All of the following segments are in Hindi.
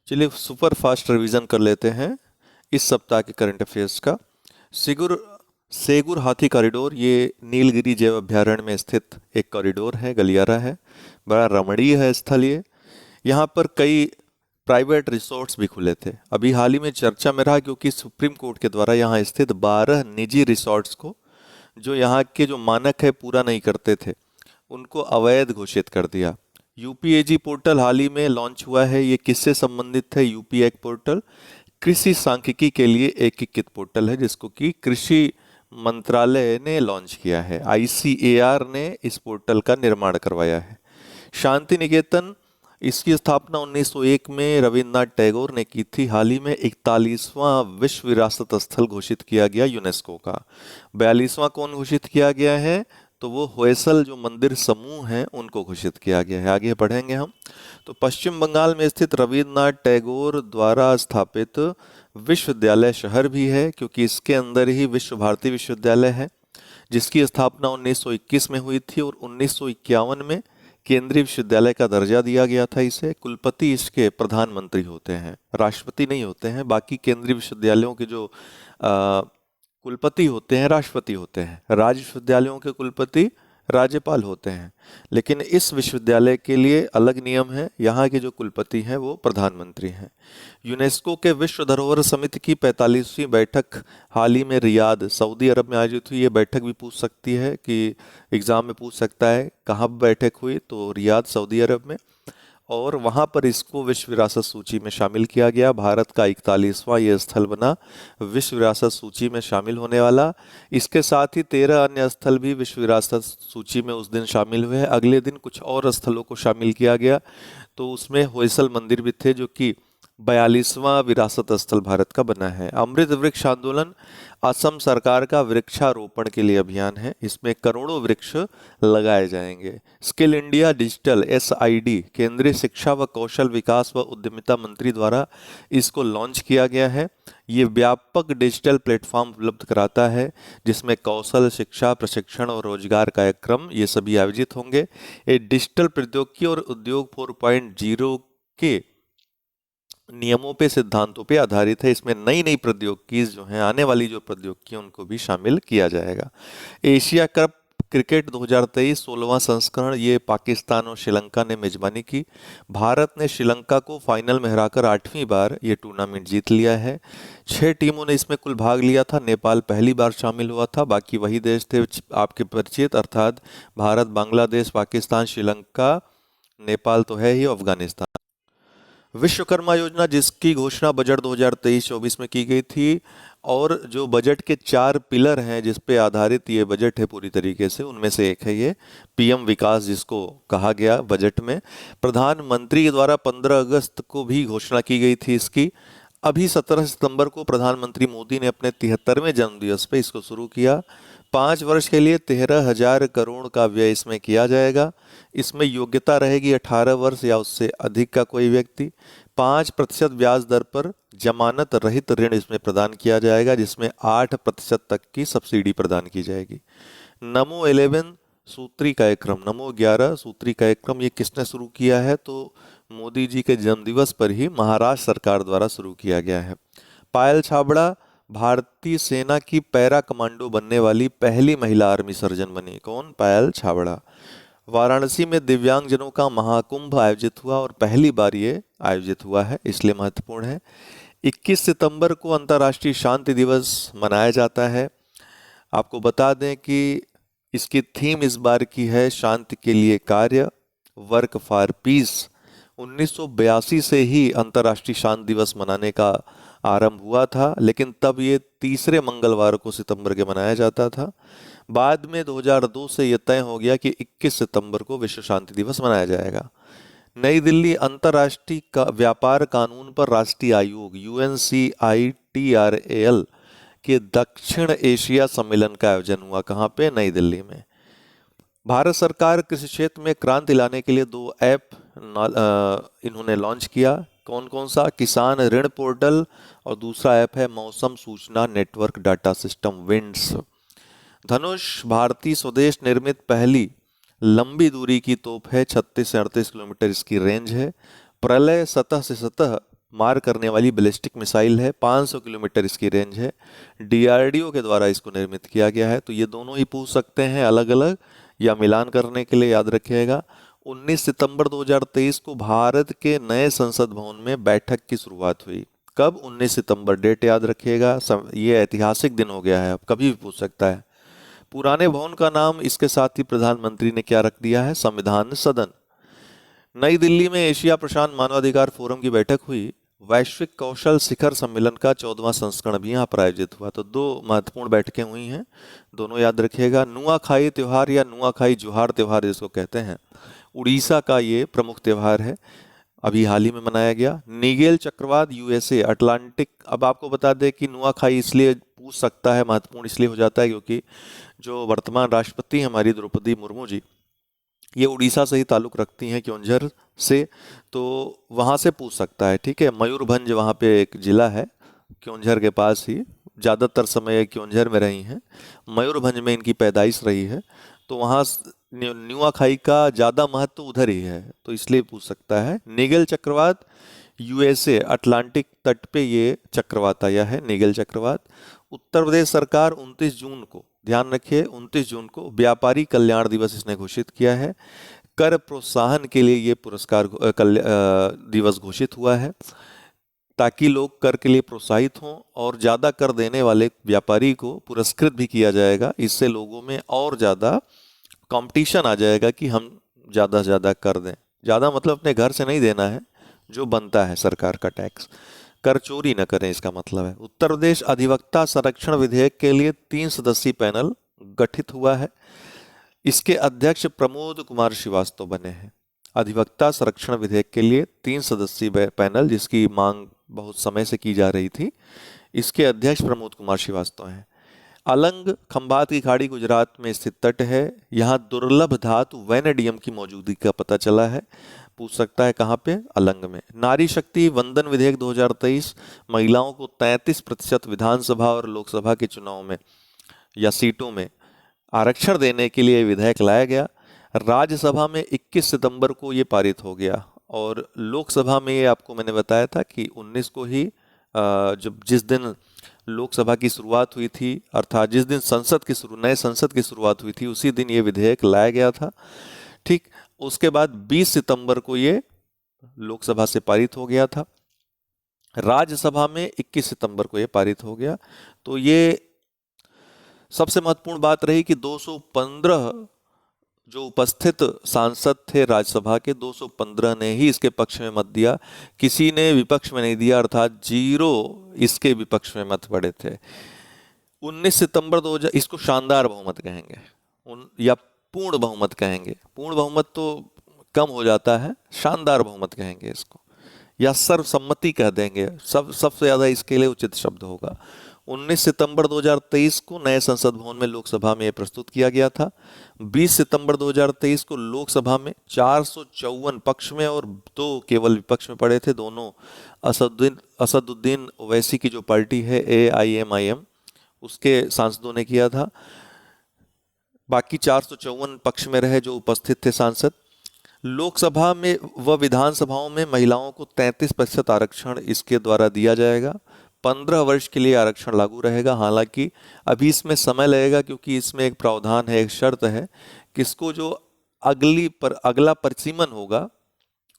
चलिए सुपर फास्ट रिवीजन कर लेते हैं इस सप्ताह के करंट अफेयर्स का। सिगुर सेगुर हाथी कॉरिडोर ये नीलगिरी जैव अभ्यारण्य में स्थित एक कॉरिडोर है, गलियारा है। बड़ा रमणीय है स्थल ये। यहाँ पर कई प्राइवेट रिसोर्ट्स भी खुले थे। अभी हाल ही में चर्चा में रहा क्योंकि सुप्रीम कोर्ट के द्वारा यहाँ स्थित 12 निजी रिसोर्ट्स को, जो यहाँ के जो मानक है पूरा नहीं करते थे, उनको अवैध घोषित कर दिया। यूपीएजी पोर्टल हाल ही में लॉन्च हुआ है। ये किससे संबंधित है? यूपीएग पोर्टल कृषि सांख्यिकी के लिए एकीकृत पोर्टल है, जिसको कि कृषि मंत्रालय ने लॉन्च किया है। आईसीएआर ने इस पोर्टल का निर्माण करवाया है। शांति निकेतन, इसकी स्थापना 1901 में रविन्द्रनाथ टैगोर ने की थी। हाल ही में 41वां विश्व विरासत स्थल घोषित किया गया यूनेस्को का। 42वां कौन घोषित किया गया है? तो वो होयसल जो मंदिर समूह हैं उनको घोषित किया गया है। आगे पढ़ेंगे हम। तो पश्चिम बंगाल में स्थित रविन्द्रनाथ टैगोर द्वारा स्थापित विश्वविद्यालय शहर भी है, क्योंकि इसके अंदर ही विश्व भारती विश्वविद्यालय है, जिसकी स्थापना 1921 में हुई थी और 1951 में केंद्रीय विश्वविद्यालय का दर्जा दिया गया था इसे। कुलपति इसके प्रधानमंत्री होते हैं, राष्ट्रपति नहीं होते हैं। बाकी केंद्रीय विश्वविद्यालयों के जो कुलपति होते हैं राष्ट्रपति होते हैं। राज्य विश्वविद्यालयों के कुलपति राज्यपाल होते हैं, लेकिन इस विश्वविद्यालय के लिए अलग नियम है। यहाँ के जो कुलपति हैं वो प्रधानमंत्री हैं। यूनेस्को के विश्व धरोहर समिति की 45वीं बैठक हाल ही में रियाद सऊदी अरब में आयोजित हुई। ये बैठक भी पूछ सकती है कि एग्जाम में पूछ सकता है कहाँ बैठक हुई, तो रियाद सऊदी अरब में। और वहाँ पर इसको विश्व विरासत सूची में शामिल किया गया। भारत का 41वां ये स्थल बना विश्व विरासत सूची में शामिल होने वाला। इसके साथ ही 13 अन्य स्थल भी विश्व विरासत सूची में उस दिन शामिल हुए। अगले दिन कुछ और स्थलों को शामिल किया गया, तो उसमें होयसल मंदिर भी थे, जो कि 42वां विरासत स्थल भारत का बना है। अमृत वृक्ष आंदोलन असम सरकार का वृक्षारोपण के लिए अभियान है। इसमें करोड़ों वृक्ष लगाए जाएंगे। स्किल इंडिया डिजिटल एसआईडी केंद्रीय शिक्षा व कौशल विकास व उद्यमिता मंत्री द्वारा इसको लॉन्च किया गया है। ये व्यापक डिजिटल प्लेटफॉर्म उपलब्ध कराता है, जिसमें कौशल शिक्षा, प्रशिक्षण और रोजगार कार्यक्रम ये सभी आयोजित होंगे। ये डिजिटल प्रौद्योगिकी और उद्योग 4.0 के नियमों पे, सिद्धांतों पे आधारित है। इसमें नई नई प्रौद्योगिकी जो हैं, आने वाली जो प्रौद्योगिकी उनको भी शामिल किया जाएगा। एशिया कप क्रिकेट 2023 16वां संस्करण, ये पाकिस्तान और श्रीलंका ने मेजबानी की। भारत ने श्रीलंका को फाइनल में हराकर 8वीं बार ये टूर्नामेंट जीत लिया है। 6 टीमों ने इसमें कुल भाग लिया था। नेपाल पहली बार शामिल हुआ था। बाकी वही देश थे आपके परिचित, अर्थात भारत, बांग्लादेश, पाकिस्तान, श्रीलंका, नेपाल तो है ही, अफगानिस्तान। विश्वकर्मा योजना, जिसकी घोषणा बजट 2023-24 में की गई थी, और जो बजट के 4 पिलर हैं जिस पे आधारित ये बजट है पूरी तरीके से, उनमें से एक है ये पीएम विकास, जिसको कहा गया बजट में। प्रधानमंत्री के द्वारा 15 अगस्त को भी घोषणा की गई थी इसकी। अभी 17 सितंबर को प्रधानमंत्री मोदी ने अपने 73वें जन्मदिवस पे इसको शुरू किया। 5 वर्ष के लिए 13,000 करोड़ का व्यय इसमें किया जाएगा। इसमें योग्यता रहेगी 18 वर्ष या उससे अधिक का कोई व्यक्ति। 5% ब्याज दर पर जमानत रहित ऋण इसमें प्रदान किया जाएगा, जिसमें 8% तक की सब्सिडी प्रदान की जाएगी। नमो 11 सूत्री कार्यक्रम, नमो 11 सूत्री कार्यक्रम, ये किसने शुरू किया है? तो मोदी जी के जन्मदिवस पर ही महाराष्ट्र सरकार द्वारा शुरू किया गया है। पायल छाबड़ा भारतीय सेना की पैरा कमांडो बनने वाली पहली महिला आर्मी सर्जन बनी। कौन? पायल छाबड़ा। वाराणसी में दिव्यांगजनों का महाकुंभ आयोजित हुआ, और पहली बार ये आयोजित हुआ है, इसलिए महत्वपूर्ण है। 21 सितंबर को अंतर्राष्ट्रीय शांति दिवस मनाया जाता है। आपको बता दें कि इसकी थीम इस बार की है शांति के लिए कार्य, वर्क फॉर पीस। 1982 से ही अंतर्राष्ट्रीय शांति दिवस मनाने का आरंभ हुआ था, लेकिन तब ये तीसरे मंगलवार को सितंबर के मनाया जाता था। बाद में 2002 से यह तय हो गया कि 21 सितंबर को विश्व शांति दिवस मनाया जाएगा। नई दिल्ली अंतर्राष्ट्रीय व्यापार कानून पर राष्ट्रीय आयोग UNCITRAL के दक्षिण एशिया सम्मेलन का आयोजन हुआ। कहाँ पे? नई दिल्ली में। भारत सरकार कृषि क्षेत्र में क्रांति लाने के लिए 2 ऐप इन्होंने लॉन्च किया। कौन कौन सा? किसान ऋण पोर्टल, और दूसरा ऐप है मौसम सूचना नेटवर्क डाटा सिस्टम विंड्स। धनुष भारतीय स्वदेश निर्मित पहली लंबी दूरी की तोप है। 36 से 38 किलोमीटर इसकी रेंज है। प्रलय सतह से सतह मार करने वाली बैलिस्टिक मिसाइल है, 500 किलोमीटर इसकी रेंज है, डीआरडीओ के द्वारा इसको निर्मित किया गया है। तो ये दोनों ही पूछ सकते हैं अलग अलग या मिलान करने के लिए याद रखिएगा। 19 सितंबर 2023 को भारत के नए संसद भवन में बैठक की शुरुआत हुई। कब? 19 सितंबर, डेट याद रखिएगा। ये ऐतिहासिक दिन हो गया है, अब कभी भी पूछ सकता है। पुराने भवन का नाम इसके साथ ही प्रधानमंत्री ने क्या रख दिया है? संविधान सदन। नई दिल्ली में एशिया प्रशांत मानवाधिकार फोरम की बैठक हुई। वैश्विक कौशल शिखर सम्मेलन का 14वां संस्करण भी यहाँ पर आयोजित हुआ। तो दो महत्वपूर्ण बैठकें हुई हैं, दोनों याद रखिएगा। नुआखाई त्योहार या नुआखाई जुहार त्योहार जिसको कहते हैं, उड़ीसा का ये प्रमुख त्योहार है, अभी हाल ही में मनाया गया। निगेल चक्रवात यूएसए अटलांटिक। अब आपको बता दें कि नुआखाई इसलिए पूछ सकता है, महत्वपूर्ण इसलिए हो जाता है क्योंकि जो वर्तमान राष्ट्रपति हमारी द्रौपदी मुर्मू जी, ये उड़ीसा से ही ताल्लुक़ रखती हैं, क्योंझर से, तो वहाँ से पूछ सकता है। ठीक है, मयूरभंज वहाँ पे एक ज़िला है क्योंझर के पास ही, ज़्यादातर समय क्योंझर में रही हैं, मयूरभंज में इनकी पैदाइश रही है, तो वहाँ नुआखाई का ज़्यादा महत्व उधर ही है, तो इसलिए पूछ सकता है। निगेल चक्रवात यूएसए अटलांटिक तट पे ये चक्रवात आया है, निगेल चक्रवात। उत्तर प्रदेश सरकार 29 जून को, ध्यान रखिए 29 जून को व्यापारी कल्याण दिवस इसने घोषित किया है। कर प्रोत्साहन के लिए ये पुरस्कार दिवस घोषित हुआ है, ताकि लोग कर के लिए प्रोत्साहित हों और ज़्यादा कर देने वाले व्यापारी को पुरस्कृत भी किया जाएगा। इससे लोगों में और ज़्यादा कंपटीशन आ जाएगा कि हम ज़्यादा से ज़्यादा कर दें। ज़्यादा मतलब अपने घर से नहीं देना है, जो बनता है सरकार का टैक्स, कर चोरी न करें, इसका मतलब है। उत्तर प्रदेश अधिवक्ता संरक्षण विधेयक के लिए 3 सदस्यीय पैनल गठित हुआ है। इसके अध्यक्ष प्रमोद कुमार श्रीवास्तव बने हैं। अधिवक्ता संरक्षण विधेयक के लिए 3 सदस्यीय पैनल, जिसकी मांग बहुत समय से की जा रही थी, इसके अध्यक्ष प्रमोद कुमार श्रीवास्तव हैं। अलंग खंबात की खाड़ी गुजरात में स्थित तट है। यहाँ दुर्लभ धातु वैनेडियम की मौजूदगी का पता चला है, पूछ सकता है कहाँ पे? अलंग में। नारी शक्ति वंदन विधेयक 2023 महिलाओं को 33% विधानसभा और लोकसभा के चुनाव में या सीटों में आरक्षण देने के लिए विधेयक लाया गया। राज्यसभा में 21 सितंबर को ये पारित हो गया और लोकसभा में ये आपको मैंने बताया था कि 19 को ही जब जिस दिन लोकसभा की शुरुआत हुई थी, अर्थात जिस दिन नए संसद की शुरुआत हुई थी, उसी दिन ये विधेयक लाया गया था। ठीक, उसके बाद 20 सितंबर को ये लोकसभा से पारित हो गया था। राज्यसभा में 21 सितंबर को ये पारित हो गया। तो ये सबसे महत्वपूर्ण बात रही कि 215 जो उपस्थित सांसद थे राज्यसभा के, 215 ने ही इसके पक्ष में मत दिया, किसी ने विपक्ष में नहीं दिया, अर्थात 0 इसके विपक्ष में मत पड़े थे। 19 सितंबर 2000, इसको शानदार बहुमत कहेंगे या पूर्ण बहुमत कहेंगे। पूर्ण बहुमत तो कम हो जाता है, शानदार बहुमत कहेंगे इसको, या सर्वसम्मति कह देंगे, सबसे ज़्यादा इसके लिए उचित शब्द होगा। 19 सितंबर 2023 को नए संसद भवन में लोकसभा में प्रस्तुत किया गया था। 20 सितंबर 2023 को लोकसभा में 454 पक्ष में और 2 केवल विपक्ष में पड़े थे। दोनों असदुद्दीन ओवैसी की जो पार्टी है AIMIM, उसके सांसदों ने किया था। बाकी 454 पक्ष में रहे जो उपस्थित थे सांसद। लोकसभा में व विधानसभाओं में महिलाओं को 33% आरक्षण इसके द्वारा दिया जाएगा। 15 वर्ष के लिए आरक्षण लागू रहेगा। हालांकि अभी इसमें समय लगेगा, क्योंकि इसमें एक प्रावधान है, एक शर्त है कि इसको जो अगला परिसीमन होगा,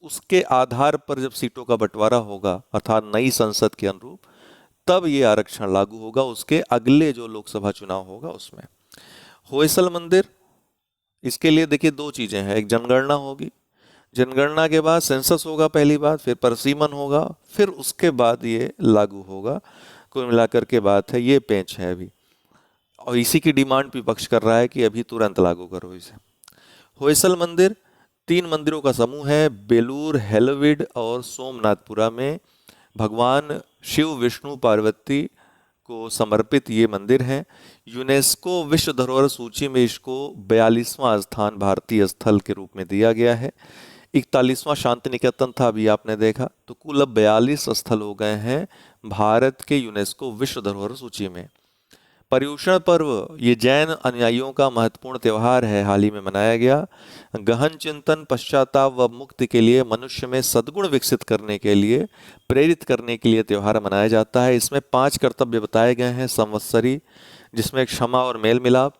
उसके आधार पर जब सीटों का बंटवारा होगा, अर्थात नई संसद के अनुरूप, तब ये आरक्षण लागू होगा, उसके अगले जो लोकसभा चुनाव होगा उसमें। होयसल मंदिर, इसके लिए देखिए 2 चीज़ें हैं, एक जनगणना होगी, जनगणना के बाद सेंसस होगा पहली बात, फिर परिसीमन होगा, फिर उसके बाद ये लागू होगा। कुल मिलाकर के बात है, ये पेंच है अभी, और इसी की डिमांड विपक्ष कर रहा है कि अभी तुरंत लागू करो इसे। होयसल मंदिर 3 मंदिरों का समूह है। बेलूर, हेलोविड और सोमनाथपुरा में भगवान शिव, विष्णु, पार्वती को समर्पित ये मंदिर हैं। यूनेस्को विश्व धरोहर सूची में इसको 42वां स्थान भारतीय स्थल के रूप में दिया गया है। 41वां शांति निकेतन था, अभी आपने देखा, तो कुल अब 42 स्थल हो गए हैं भारत के यूनेस्को विश्व धरोहर सूची में। पर्युषण पर्व ये जैन अनुयायियों का महत्वपूर्ण त्यौहार है, हाल ही में मनाया गया। गहन चिंतन, पश्चाताप व मुक्ति के लिए, मनुष्य में सद्गुण विकसित करने के लिए, प्रेरित करने के लिए त्यौहार मनाया जाता है। इसमें 5 कर्तव्य बताए गए हैं। संवत्सरी, जिसमें क्षमा और मेल मिलाप।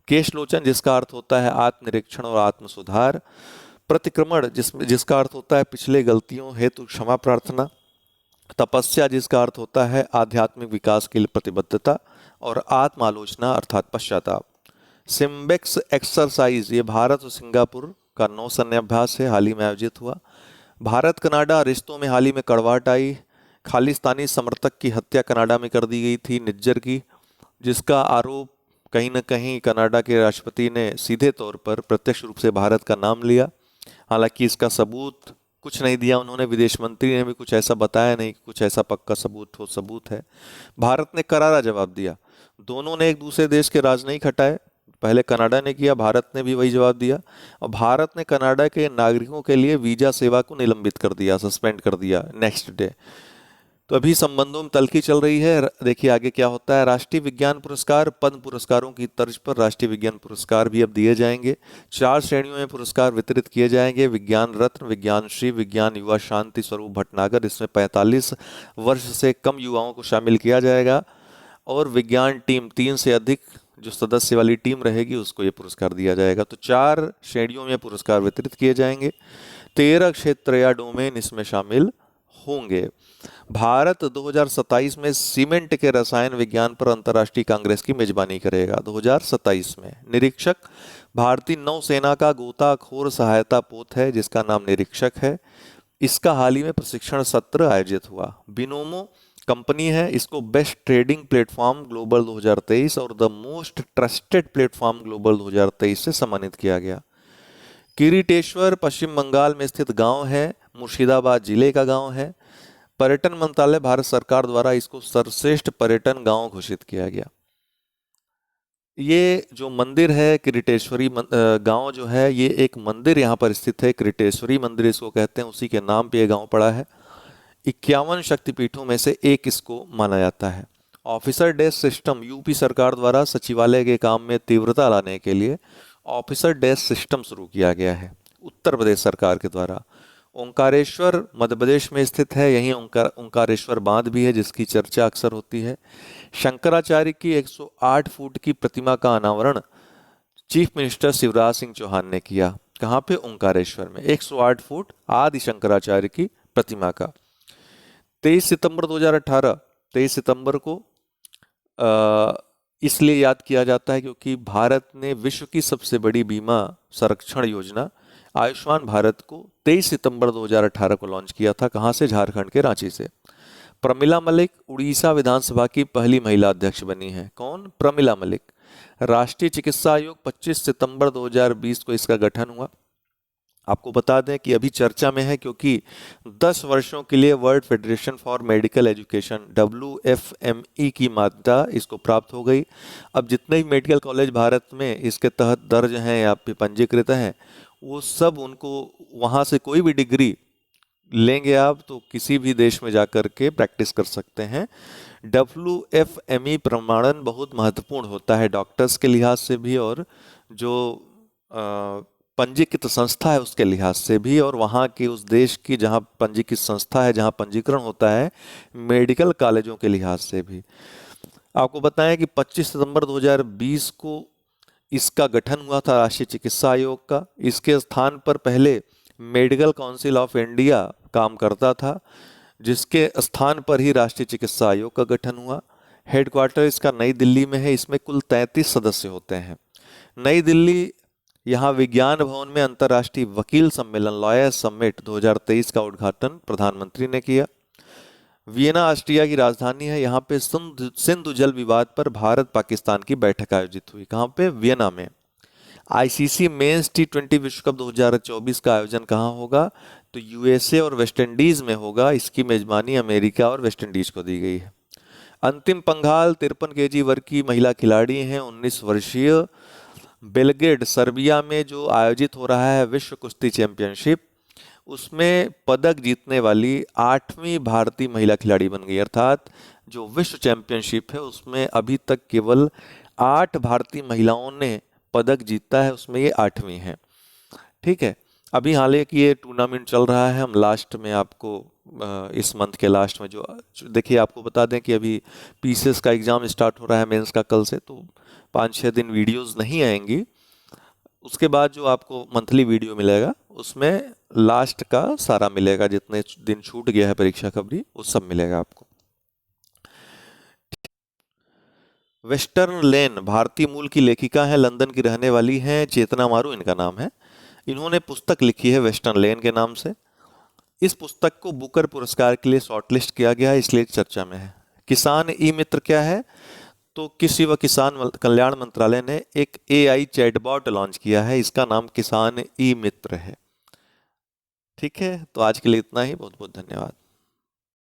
केशलोचन, जिसका अर्थ होता है आत्मनिरीक्षण और आत्म सुधार। प्रतिक्रमण, जिसका अर्थ होता है पिछले गलतियों हेतु क्षमा प्रार्थना। तपस्या, जिसका अर्थ होता है आध्यात्मिक विकास के लिए प्रतिबद्धता। और आत्मालोचना अर्थात पश्चाताप। सिम्बेक्स एक्सरसाइज, ये भारत और सिंगापुर का नौसैन्य अभ्यास है, हाल ही में आयोजित हुआ। भारत कनाडा रिश्तों में हाल ही में कड़वाहट आई। खालिस्तानी समर्थक की हत्या कनाडा में कर दी गई थी, निज्जर की, जिसका आरोप कहीं न कहीं कनाडा के राष्ट्रपति ने सीधे तौर पर प्रत्यक्ष रूप से भारत का नाम लिया। हालांकि इसका सबूत कुछ नहीं दिया उन्होंने, विदेश मंत्री ने भी कुछ ऐसा बताया नहीं कि कुछ ऐसा पक्का सबूत है। भारत ने करारा जवाब दिया। दोनों ने एक दूसरे देश के राज नहीं खटाए, पहले कनाडा ने किया, भारत ने भी वही जवाब दिया। और भारत ने कनाडा के नागरिकों के लिए वीजा सेवा को निलंबित कर दिया, सस्पेंड कर दिया नेक्स्ट डे। तो अभी संबंधों में तल्खी चल रही है, देखिए आगे क्या होता है। राष्ट्रीय विज्ञान पुरस्कार, पद्म पुरस्कारों की तर्ज पर राष्ट्रीय विज्ञान पुरस्कार भी अब दिए जाएंगे। 4 श्रेणियों में पुरस्कार वितरित किए जाएंगे। विज्ञान रत्न, विज्ञान श्री, विज्ञान युवा शांति स्वरूप भटनागर, इसमें 45 वर्ष से कम युवाओं को शामिल किया जाएगा। और विज्ञान टीम, 3 से अधिक जो सदस्य वाली टीम रहेगी उसको ये पुरस्कार दिया जाएगा। तो 4 श्रेणियों में पुरस्कार वितरित किए जाएंगे। 13 क्षेत्र या डोमेन इसमें शामिल होंगे। भारत 2027 में सीमेंट के रसायन विज्ञान पर अंतर्राष्ट्रीय कांग्रेस की मेजबानी करेगा। 2027 में निरीक्षक भारतीय नौसेना का गोताखोर सहायता पोत है, जिसका नाम निरीक्षक है। इसका हाल ही में प्रशिक्षण सत्र आयोजित हुआ। बिनोमो कंपनी है, इसको बेस्ट ट्रेडिंग प्लेटफॉर्म ग्लोबल 2023 और the most trusted platform global 2023 से सम्मानित किया गया। किरीटेश्वर पश्चिम बंगाल में स्थित गांव है, मुर्शिदाबाद जिले का गांव है। पर्यटन मंत्रालय भारत सरकार द्वारा इसको सर्वश्रेष्ठ पर्यटन गांव घोषित किया गया। ये जो मंदिर है किरीटेश्वरी गांव जो है, ये एक मंदिर यहाँ पर स्थित है, किरीटेश्वरी मंदिर इसको कहते हैं, उसी के नाम पे ये गांव पड़ा है। 51 शक्तिपीठों में से एक इसको माना जाता है। ऑफिसर डेस्क सिस्टम, यूपी सरकार द्वारा सचिवालय के काम में तीव्रता लाने के लिए ऑफिसर डेस्क सिस्टम शुरू किया गया है, उत्तर प्रदेश सरकार के द्वारा। ओंकारेश्वर मध्य प्रदेश में स्थित है, यहीं ओंकारेश्वर बांध भी है जिसकी चर्चा अक्सर होती है। शंकराचार्य की 108 फुट की प्रतिमा का अनावरण चीफ मिनिस्टर शिवराज सिंह चौहान ने किया। कहाँ पे? ओंकारेश्वर में 108 फुट आदि शंकराचार्य की प्रतिमा का। 23 सितंबर 2018, 23 सितंबर को इसलिए याद किया जाता है क्योंकि भारत ने विश्व की सबसे बड़ी बीमा संरक्षण योजना आयुष्मान भारत को 23 सितंबर 2018 को लॉन्च किया था। कहाँ से? झारखंड के रांची से। प्रमिला मलिक उड़ीसा विधानसभा की पहली महिला अध्यक्ष बनी है। कौन? प्रमिला मलिक। राष्ट्रीय चिकित्सा आयोग 25 सितंबर 2020 को इसका गठन हुआ। आपको बता दें कि अभी चर्चा में है क्योंकि 10 वर्षों के लिए world federation for medical education WFME की मान्यता इसको प्राप्त हो गई। अब जितने भी मेडिकल कॉलेज भारत में इसके तहत दर्ज हैं या पंजीकृत हैं, वो सब उनको वहाँ से कोई भी डिग्री लेंगे आप तो किसी भी देश में जाकर के प्रैक्टिस कर सकते हैं। WFME प्रमाणन बहुत महत्वपूर्ण होता है डॉक्टर्स के लिहाज से भी और जो पंजीकृत संस्था है उसके लिहाज से भी, और वहाँ के उस देश की जहाँ पंजीकृत संस्था है, जहाँ पंजीकरण होता है मेडिकल कॉलेजों के लिहाज से भी। आपको बताएं कि 25 सितंबर 2020 को इसका गठन हुआ था राष्ट्रीय चिकित्सा आयोग का। इसके स्थान पर पहले मेडिकल काउंसिल ऑफ इंडिया काम करता था, जिसके स्थान पर ही राष्ट्रीय चिकित्सा आयोग का गठन हुआ। हेडक्वार्टर इसका नई दिल्ली में है। इसमें कुल 33 सदस्य होते हैं। नई दिल्ली, यहाँ विज्ञान भवन में अंतर्राष्ट्रीय वकील सम्मेलन लॉयर्स समिट 2023 का उद्घाटन प्रधानमंत्री ने किया। वियना ऑस्ट्रिया की राजधानी है। यहाँ पे सिंधु जल विवाद पर भारत पाकिस्तान की बैठक आयोजित हुई। कहाँ पे? वियना में। ICC मेंस T20 विश्व कप 2024 का आयोजन कहाँ होगा? तो USA और वेस्ट इंडीज में होगा। इसकी मेजबानी अमेरिका और वेस्ट इंडीज को दी गई है। अंतिम पंघाल 53 kg वर्ग की महिला खिलाड़ी हैं, 19 वर्षीय। बेलग्रेड सर्बिया में जो आयोजित हो रहा है विश्व कुश्ती चैंपियनशिप, उसमें पदक जीतने वाली 8वीं भारतीय महिला खिलाड़ी बन गई। अर्थात जो विश्व चैंपियनशिप है उसमें अभी तक केवल 8 भारतीय महिलाओं ने पदक जीता है, उसमें ये 8वीं है। ठीक है, अभी हालांकि ये टूर्नामेंट चल रहा है, हम लास्ट में आपको इस मंथ के लास्ट में जो देखिए आपको बता दें कि अभी पीसीएस का एग्ज़ाम स्टार्ट हो रहा है मेंस का कल से, तो 5-6 दिन वीडियोस नहीं आएंगी। उसके बाद जो आपको मंथली वीडियो मिलेगा उसमें लास्ट का सारा मिलेगा, जितने दिन छूट गया है परीक्षा खबरी वो सब मिलेगा आपको। वेस्टर्न लेन भारतीय मूल की लेखिका है, लंदन की रहने वाली हैं, चेतना मारू इनका नाम है। इन्होंने पुस्तक लिखी है वेस्टर्न लेन के नाम से। इस पुस्तक को बुकर पुरस्कार के लिए शॉर्टलिस्ट किया गया है, इसलिए चर्चा में है। किसान ई मित्र क्या है? तो कृषि व किसान कल्याण मंत्रालय ने एक एआई चैटबॉट लॉन्च किया है, इसका नाम किसान ई मित्र है। ठीक है, तो आज के लिए इतना ही। बहुत बहुत धन्यवाद।